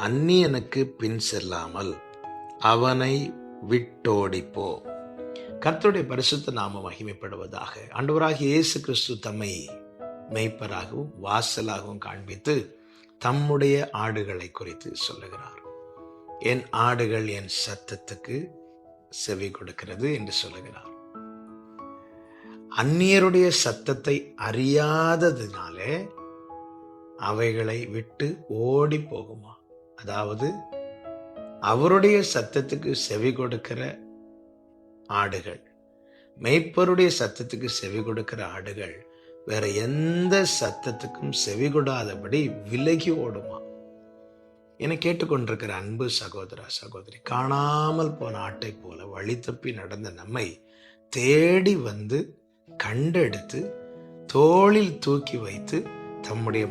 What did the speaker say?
அந்நியனுக்கு பின் செல்லாமல் அவனை விட்டோடிப்போ. கர்த்தருடைய பரிசுத்த நாம மகிமைப்படுவதாக. ஆண்டவராகிய இயேசு கிறிஸ்து தம்மை மெய்ப்பராகவும் வாசலாகவும் காண்பித்து தம்முடைய ஆடுகளை குறித்து சொல்லுகிறார். என் ஆடுகள் என் சத்தத்துக்கு செவி கொடுக்கிறது என்று சொல்லுகிறார். அந்நியருடைய சத்தத்தை அறியாததினாலே அவைகளை விட்டு ஓடி போகுமா? அதாவது அவருடைய சத்தத்துக்கு செவி கொடுக்கிற ஆடுகள், மெய்ப்பருடைய சத்தத்துக்கு செவி கொடுக்கிற ஆடுகள் வேற எந்த சத்தத்துக்கும் செவி கொடாதபடி விலகி ஓடுமா? என கேட்டுக்கொண்டிருக்கிற அன்பு சகோதரா சகோதரி, காணாமல் போன ஆட்டை போல வழி தப்பி நடந்த நம்மை தேடி வந்து கண்டெடுத்து தோளில் தூக்கி வைத்து தம்முடைய